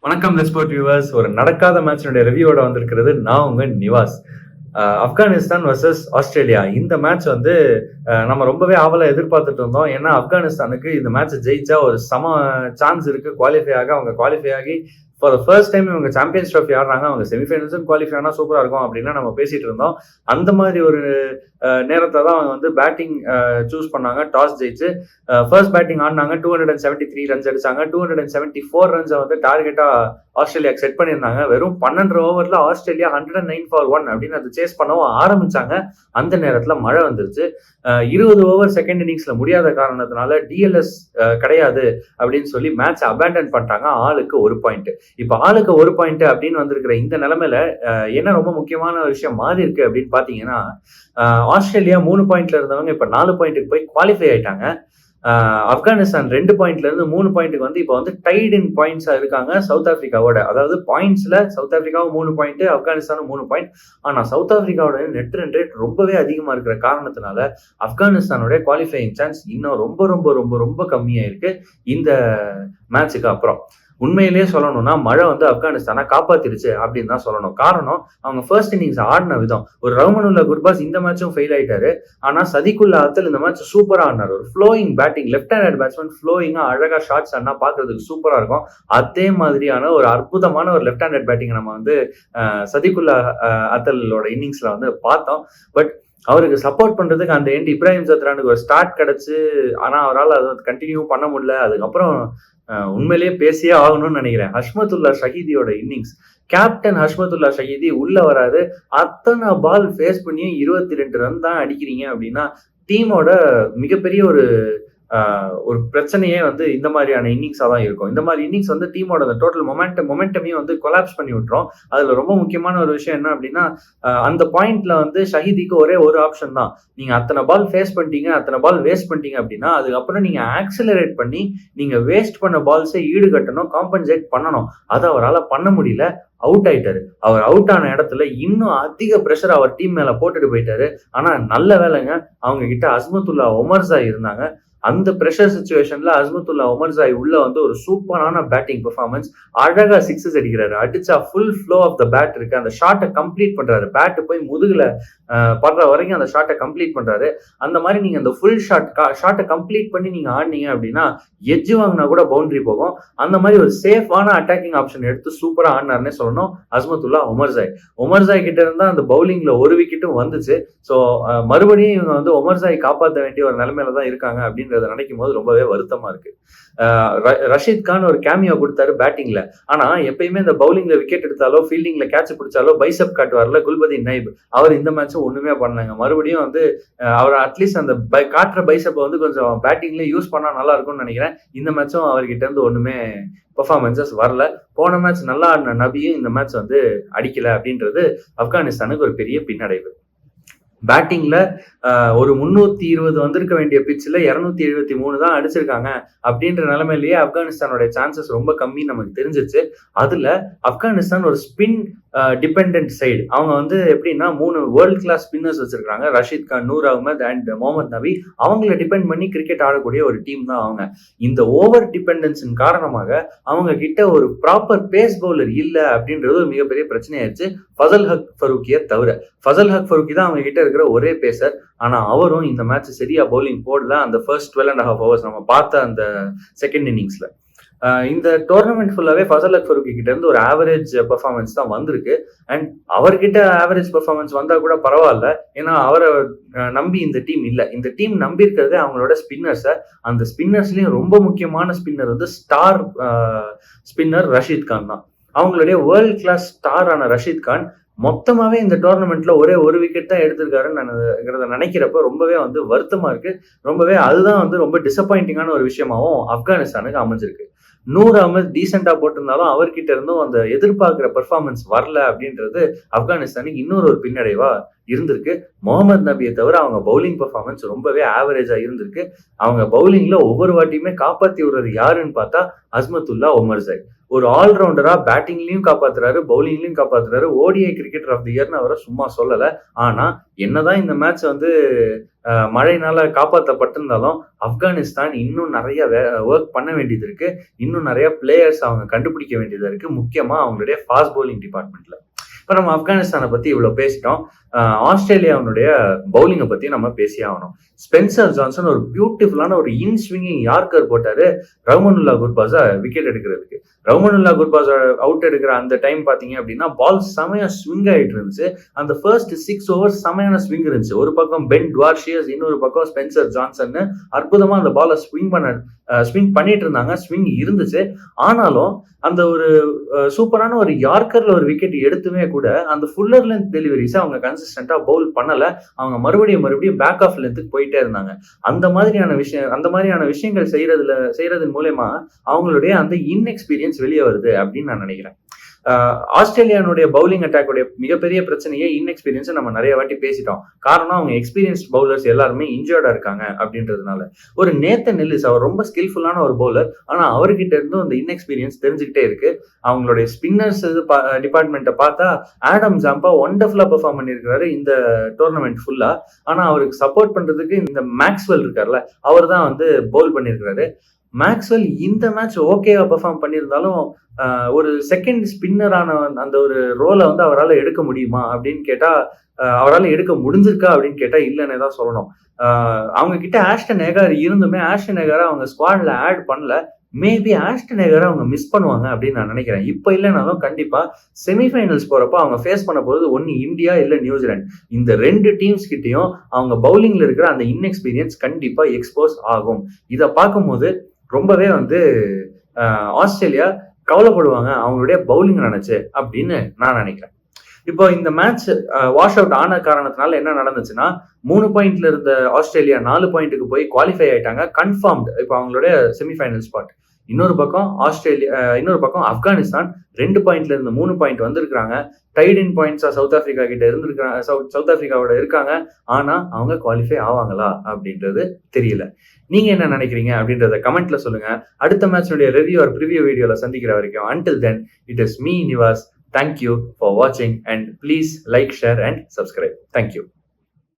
வணக்கம் sport viewers. ஒரு நடக்காத மேட்சினுடைய ரிவ்யூவோட வந்திருக்கிறது நான் உங்க நிவாஸ். ஆப்கானிஸ்தான் வர்சஸ் ஆஸ்திரேலியா இந்த மேட்ச் வந்து நம்ம ரொம்பவே ஆவலா எதிர்பார்த்துட்டு இருந்தோம். ஏன்னா ஆப்கானிஸ்தானுக்கு இந்த மேட்ச் ஜெயிச்சா ஒரு சம சான்ஸ் இருக்கு குவாலிஃபை ஆக. அவங்க குவாலிஃபை ஆகி ஃபார் த ஃபர்ஸ்ட் டைம் இவங்க சாம்பியன்ஸ் ட்ராஃபி ஆடுறாங்க. அவங்க செமிஃபைனல்ஸும் குவாலிஃபை ஆனா சூப்பரா இருக்கும் அப்படின்னு நம்ம பேசிட்டு இருந்தோம். அந்த மாதிரி ஒரு நேரத்தை தான் அவங்க வந்து பேட்டிங் சூஸ் பண்ணாங்க. டாஸ் ஜெயிச்சு ஃபர்ஸ்ட் பேட்டிங் ஆடினாங்க. 273 ரன்ஸ் அடிச்சாங்க. 274 ரன்ஸை வந்து டார்கெட்டா ஆஸ்திரேலியாக்கு செட் பண்ணியிருந்தாங்க. வெறும் 12 ஓவர்ல ஆஸ்திரேலியா 109 for 1 அப்படின்னு அதை சேஸ் பண்ணவும் ஆரம்பிச்சாங்க. அந்த நேரத்துல மழை வந்துருச்சு. 20 ஓவர் செகண்ட் இன்னிங்ஸ்ல முடியாத காரணத்தினால டிஎல்எஸ் கிடையாது அப்படின்னு சொல்லி மேட்ச் அபேண்டன் பண்ணிட்டாங்க. ஆளுக்கு ஒரு பாயிண்ட். இப்ப ஆளுக்கு ஒரு பாயிண்ட் அப்படின்னு வந்திருக்கிற இந்த நிலைமையில என்ன ரொம்ப முக்கியமான விஷயம் மாறி இருக்கு அப்படின்னு பாத்தீங்கன்னா, ஆஸ்திரேலியா 3 பாயிண்ட்ல இருந்தவங்க இப்ப 4 பாயிண்ட்டுக்கு போய் குவாலிஃபை ஆயிட்டாங்க. ஆப்கானிஸ்தான் 2 பாயிண்ட்ல இருந்து 3 பாயிண்ட்டுக்கு வந்து இப்ப வந்து டைட் இன் பாயிண்ட்ஸா இருக்காங்க சவுத் ஆப்பிரிக்காவோட. அதாவது பாயிண்ட்ஸ்ல சவுத் ஆப்பிரிக்காவும் 3 பாயிண்ட், ஆப்கானிஸ்தானும் 3 பாயிண்ட். ஆனா சவுத் ஆப்பிரிக்காவோட நெட் ரன் ரேட் ரொம்பவே அதிகமா இருக்கிற காரணத்தினால ஆப்கானிஸ்தானோட குவாலிஃபையிங் சான்ஸ் இன்னும் ரொம்ப ரொம்ப ரொம்ப ரொம்ப கம்மியா இருக்கு இந்த மேட்சுக்கு அப்புறம். உண்மையிலேயே சொல்லணும்னா மழை வந்து ஆப்கானிஸ்தானை காப்பாத்திருச்சு அப்படின்னு தான் சொல்லணும். காரணம், அவங்க ஃபர்ஸ்ட் இன்னிங்ஸ் ஆடின விதம். ஒரு ரஹ்மனுல்லா குர்பாஸ் இந்த மேட்சும் ஃபெயில் ஆயிட்டாரு. ஆனா சதிகுல்லா அத்தல் இந்த மேட்ச் சூப்பரா ஆடினார். ஒரு flowing batting, left handed batsman ஃப்ளோயிங்கா அழகா ஷாட்ஸ் ஆடினா பாக்குறதுக்கு சூப்பரா இருக்கும். அதே மாதிரியான ஒரு அற்புதமான ஒரு லெஃப்ட் ஹேண்டட் பேட்டிங் நம்ம வந்து சதிகுல்லா அத்தலோட இன்னிங்ஸ்ல வந்து பார்த்தோம். பட் அவருக்கு சப்போர்ட் பண்றதுக்கு அந்த எண்ட் இப்ராஹிம் சத்ரானுக்கு ஒரு ஸ்டார்ட் கிடைச்சு, ஆனா அவரால் அதை கண்டினியூ பண்ண முடியல. அதுக்கப்புறம் உண்மையிலேயே பேசியே ஆகணும்னு நினைக்கிறேன். ஹஷ்மத்துல்லா ஷஹீதியோட இன்னிங்ஸ். கேப்டன் ஹஷ்மத்துல்லா ஷஹீதி உள்ள வராது. அத்தனை பால் ஃபேஸ் பண்ணியும் 22 ரன் தான் அடிக்கிறீங்க அப்படின்னா டீமோட மிகப்பெரிய ஒரு பிரச்சனையே வந்து இந்த மாதிரியான இன்னிங்ஸா தான் இருக்கும். இந்த மாதிரி இன்னிங்ஸ் வந்து டீமோட அந்த டோட்டல் மொமெண்டமையும் வந்து கொலாப்ஸ் பண்ணி விட்டுரும். அதுல ரொம்ப முக்கியமான ஒரு விஷயம் என்ன அப்படின்னா, அந்த பாயிண்ட்ல வந்து ஷஹீதிக்கு ஒரே ஒரு ஆப்ஷன் தான். நீங்க அத்தனை பால் ஃபேஸ் பண்ணிட்டீங்க, அத்தனை பால் வேஸ்ட் பண்ணிட்டீங்க அப்படின்னா அதுக்கப்புறம் நீங்க ஆக்சிலரேட் பண்ணி நீங்க வேஸ்ட் பண்ண பால்ஸை ஈடுகட்டணும், காம்பன்சேட் பண்ணணும். அதை அவரால் பண்ண முடியல. அவுட் ஆயிட்டாரு. அவர் அவுட் ஆன இடத்துல இன்னும் அதிக பிரஷர் அவர் டீம் மேல போட்டுட்டு போயிட்டாரு. ஆனா நல்ல வேலைங்க, அவங்க கிட்ட அஸ்மத்துல்லா ஒமர்சாய் இருந்தாங்க. அந்த பிரஷர் சிச்சுவேஷன்ல அஸ்மத்துல்லா ஒமர்சாய் உள்ள வந்து ஒரு சூப்பரான பேட்டிங் பெர்ஃபார்மன்ஸ். அழகா சிக்ஸஸ் அடிக்கிறாரு. அடிச்சா full flow of the bat இருக்கு. அந்த ஷாட்டை கம்ப்ளீட் பண்றாரு. பேட் போய் முதுகுல படுற வரைக்கும் அந்த ஷாட்டை கம்ப்ளீட் பண்றாரு. அந்த மாதிரி நீங்க அந்த ஃபுல் ஷாட்டை கம்ப்ளீட் பண்ணி நீங்க ஆடினீங்க அப்படின்னா எட்ஜ் வாங்கினா கூட பவுண்டரி போகும். அந்த மாதிரி ஒரு சேஃபான அட்டாக்கிங் ஆப்ஷன் எடுத்து சூப்பரா ஆடினார்னே சொல்லணும் அஸ்மத்துல்லா ஒமர்சாய் கிட்ட இருந்தா அந்த பவுலிங்ல ஒரு விக்கெட்டும் வந்துச்சு. ஸோ மறுபடியும் இவங்க வந்து ஒமர்சாய் காப்பாற்ற வேண்டிய ஒரு நிலைமையில தான் இருக்காங்க அப்படின்றத நினைக்கும் போது ரொம்பவே வருத்தமா இருக்கு. ரஷீத் கான் ஒரு கேமியோ கொடுத்தாரு பேட்டிங்ல. ஆனா எப்பயுமே இந்த பவுலிங்ல wicket எடுத்தாலோ ஃபீல்டிங்ல catch பிடிச்சாலோ bicep காட்டுவார்ல Gulbadin Naib, அவர் இந்த மேட்சும் ஒண்ணுமே பண்ணாங்க. மறுபடியும் வந்து அவர் அட்லீஸ்ட் அந்த காட்டுற பைசப்பை வந்து கொஞ்சம் பேட்டிங்ல யூஸ் பண்ணா நல்லா இருக்கும்னு நினைக்கிறேன். இந்த மேட்சும் அவர்கிட்ட இருந்து ஒண்ணுமே பெர்ஃபார்மன்சஸ் வரல. போன மேட்ச் நல்லா ஆடின நபியும் இந்த மேட்ச் வந்து அடிக்கல அப்படின்றது ஆப்கானிஸ்தானுக்கு ஒரு பெரிய பின்னடைவு. பேட்டிங்ல ஒரு 320 வந்திருக்க வேண்டிய பிச்சில் 273 தான் அடிச்சிருக்காங்க. அப்படின்ற நிலைமையிலேயே ஆப்கானிஸ்தானோட சான்சஸ் ரொம்ப கம்மி நமக்கு தெரிஞ்சிச்சு. அதுல ஆப்கானிஸ்தான் ஒரு ஸ்பின் டிபெண்டன்ட் சைடு. அவங்க வந்து எப்படின்னா 3 வேர்ல்ட் கிளாஸ் ஸ்பின்னர்ஸ் வச்சிருக்காங்க. ரஷீத் கான், நூர் அகமது அண்ட் முகமது நபி. அவங்கள டிபெண்ட் பண்ணி கிரிக்கெட் ஆடக்கூடிய ஒரு டீம் தான் அவங்க. இந்த ஓவர் டிபெண்டன்ஸின் காரணமாக அவங்க கிட்ட ஒரு ப்ராப்பர் பேஸ் பவுலர் இல்ல அப்படின்றது ஒரு மிகப்பெரிய பிரச்சனையாயிருச்சு. ஃபசல் ஹக் ஃபரூக்கியை தவிர. ஃபசல் ஹக் ஃபரூக்கி தான் அவங்க கிட்ட இருக்கிற ஒரே பேசர். ஆனா அவரும் இந்த மேட்ச் சரியா பவுலிங் போடல. அந்த ஃபர்ஸ்ட் 12.5 ஹவர்ஸ் நம்ம பார்த்த அந்த செகண்ட் இன்னிங்ஸ்ல இந்த டோர்னமெண்ட் ஃபுல்லாவே ஃபசல் ஹக் ஃபரூக்கி கிட்ட இருந்து ஒரு ஆவரேஜ் பெர்ஃபார்மன்ஸ் தான் வந்திருக்கு. அண்ட் அவர்கிட்ட ஆவரேஜ் பெர்ஃபார்மன்ஸ் வந்தா கூட பரவாயில்ல. ஏன்னா அவரை நம்பி இந்த டீம் இல்ல. இந்த டீம் நம்பி இருக்கிறது அவங்களோட ஸ்பின்னர்ஸை. அந்த ஸ்பின்னர்ஸ்லயும் ரொம்ப முக்கியமான ஸ்பின்னர் வந்து ஸ்டார் ஸ்பின்னர் ரஷீத் கான் தான். அவங்களுடைய வேர்ல்ட் கிளாஸ் ஸ்டார் ஆன ரஷீத் கான் மொத்தமாவே இந்த டோர்னமெண்ட்ல ஒரே ஒரு விக்கெட் தான் எடுத்திருக்காருன்னு நினைக்கிறப்ப ரொம்பவே வந்து வருத்தமா இருக்கு. ரொம்பவே அதுதான் வந்து ரொம்ப டிசப்பாயிண்டிங்கான ஒரு விஷயமாவும் ஆப்கானிஸ்தானுக்கு அமைஞ்சிருக்கு. நூர் அகமது டீசெண்டா போட்டிருந்தாலும் அவர்கிட்ட இருந்தும் அந்த எதிர்பார்க்கிற பெர்ஃபார்மன்ஸ் வரல அப்படின்றது ஆப்கானிஸ்தானுக்கு இன்னொரு பின்னடைவா இருந்திருக்கு. முகமது நபியை தவிர அவங்க பவுலிங் பெர்ஃபார்மன்ஸ் ரொம்பவே ஆவரேஜா இருந்திருக்கு. அவங்க பவுலிங்ல ஒவ்வொரு வாட்டியுமே காப்பாத்தி விடுறது யாருன்னு பார்த்தா அஸ்மத்துல்லா ஒமர்சை. ஒரு ஆல்ரவுண்டரா பேட்டிங்லயும் காப்பாத்துறாரு, பவுலிங்லயும் காப்பாத்துறாரு. ஓடிஐ கிரிக்கெட்டர் ஆஃப் தி இயர்னு அவரை சும்மா சொல்லல. ஆனா என்னதான் இந்த மேட்ச் வந்து மழையினால காப்பாற்றப்பட்டிருந்தாலும் ஆப்கானிஸ்தான் இன்னும் நிறைய ஒர்க் பண்ண வேண்டியது இருக்கு. இன்னும் நிறைய பிளேயர்ஸ் அவங்க கண்டுபிடிக்க வேண்டியதா இருக்கு. முக்கியமா அவங்களுடைய ஃபாஸ்ட் பவுலிங் டிபார்ட்மெண்ட்ல. இப்ப நம்ம ஆப்கானிஸ்தானை பத்தி இவ்வளவு பேசிட்டோம். ஆஸ்திரேலியாவுடைய பவுலிங்கை பத்தி நம்ம பேசி ஆகணும். ஸ்பென்சர் ஜான்சன் ஒரு பியூட்டிஃபுல்லான ஒரு இன் ஸ்விங்கிங் யார்கர் போட்டாரு ரஹ்மனுல்லா குர்பாஸை விக்கெட் எடுக்கிறதுக்கு. ரஹ்மனுல்லா குர்பாஸ் அவுட் எடுக்கிற அந்த டைம் பாத்தீங்க அப்படின்னா பால் செமையா ஸ்விங் ஆயிட்டு இருந்துச்சு. அந்த ஃபர்ஸ்ட் 6 ஓவர்ஸ் செமையான ஸ்விங் இருந்துச்சு. ஒரு பக்கம் பென் டுவார்ஷியஸ், இன்னொரு பக்கம் ஸ்பென்சர் ஜான்சன் அற்புதமா அந்த பாலை ஸ்விங் பண்ணிட்டு இருந்தாங்க. ஸ்விங் இருந்துச்சு. ஆனாலும் அந்த ஒரு சூப்பரான ஒரு யார்கர்ல ஒரு விக்கெட் எடுத்துமே கூட அந்த ஃபுல்லர் லென்த் டெலிவரிஸ் அவங்க கன்சிஸ்டன்டா பவுல் பண்ணல. அவங்க மறுபடியும் பேக் ஆஃப் லென்த்துக்கு போயிட்டே இருந்தாங்க. அந்த மாதிரியான விஷயங்கள் செய்யறதன் மூலமா அவங்களுடைய அந்த இன்எக்ஸ்பீரியன்ஸ் வெளியே வருது அப்படின்னு நான் நினைக்கிறேன். ஆஸ்திரேலியானுடைய பவுலிங் அட்டாக்குடைய மிகப்பெரிய பிரச்சனையே இன்எக்ஸ்பீரியன்ஸ் நம்ம நிறைய வாட்டி பேசிட்டோம். காரணம் அவங்க எக்ஸ்பீரியன்ஸ்ட் பவுலர்ஸ் எல்லாருமே இன்ஜர்டா இருக்காங்க அப்படின்றதுனால. ஒரு நேத்தன் எல்லிஸ் அவர் ரொம்ப ஸ்கில்ஃபுல்லான ஒரு பவுலர். ஆனா அவர்கிட்ட இருந்தும் அந்த இன்எக்ஸ்பீரியன்ஸ் தெரிஞ்சுக்கிட்டே இருக்கு. அவங்களுடைய ஸ்பின்னர்ஸ் டிபார்ட்மெண்ட்டை பார்த்தா ஆடம் ஜாம்பா ஒண்டர்ஃபுல்லா பெர்ஃபார்ம் பண்ணியிருக்காரு இந்த டோர்னமெண்ட் ஃபுல்லா. ஆனா அவருக்கு சப்போர்ட் பண்றதுக்கு இந்த மேக்ஸ்வெல் இருக்கார்ல, அவர் தான் வந்து பவுல் பண்ணியிருக்காரு. மேக்ஸ்வெல் இந்த மேட்ச் ஓகேவா பெர்ஃபார்ம் பண்ணியிருந்தாலும் ஒரு செகண்ட் ஸ்பின்னரான அந்த ஒரு ரோலை வந்து அவரால் எடுக்க முடியுமா அப்படின்னு கேட்டா, அவரால் எடுக்க முடிஞ்சிருக்கா அப்படின்னு கேட்டா இல்லைன்னு தான் சொல்லணும். அவங்க கிட்ட ஆஷ்டன் ஏகார் இருந்துமே ஆஷ்டன் ஏகாரை அவங்க ஸ்குவாட்ல ஆட் பண்ணல. மேபி ஆஷ்டன் ஏகாரை அவங்க மிஸ் பண்ணுவாங்க அப்படின்னு நான் நினைக்கிறேன். இப்ப இல்லைனாலும் கண்டிப்பா செமிஃபைனல்ஸ் போறப்ப அவங்க ஃபேஸ் பண்ண போறது ஒன்னு இந்தியா இல்ல நியூசிலாந்து. இந்த 2 டீம்ஸ் கிட்டையும் அவங்க பவுலிங்ல இருக்கிற அந்த இன்எக்ஸ்பீரியன்ஸ் கண்டிப்பா எக்ஸ்போஸ் ஆகும். இதை பார்க்கும்போது ரொம்பவே வந்து ஆஸ்திரேலியா கவலைப்படுவாங்க அவங்களுடைய பவுலிங் நினைச்சு அப்படின்னு நான் நினைக்கிறேன். இப்போ இந்த மேட்ச் வாஷ் அவுட் ஆன காரணத்தினால என்ன நடந்துச்சுன்னா 3 பாயிண்ட்ல இருந்த ஆஸ்திரேலியா 4 பாயிண்ட்டுக்கு போய் குவாலிஃபை ஆயிட்டாங்க. கன்ஃபார்ம்டு இப்போ அவங்களுடைய செமிஃபைனல் ஸ்பாட். இன்னொரு பக்கம் ஆப்கானிஸ்தான் 2 பாயிண்ட்ல இருந்து 3 பாயிண்ட் வந்திருக்காங்க. டைட் இன் பாயிண்ட்ஸா சவுத் ஆப்பிரிக்கா கிட்ட இருந்திருக்காங்க. சவுத் ஆப்பிரிக்காவோட இருக்காங்க. ஆனா அவங்க குவாலிஃபை ஆவாங்களா அப்படின்றது தெரியல. நீங்க என்ன நினைக்கிறீங்க அப்படின்றத கமெண்ட்ல சொல்லுங்க. அடுத்த மேட்சுடைய ரிவ்யூ ஆர் ப்ரிவியூ வீடியோல சந்திக்கிற வரைக்கும் until then it is me Nivas. Thank you for watching and please like, share and subscribe. Thank you.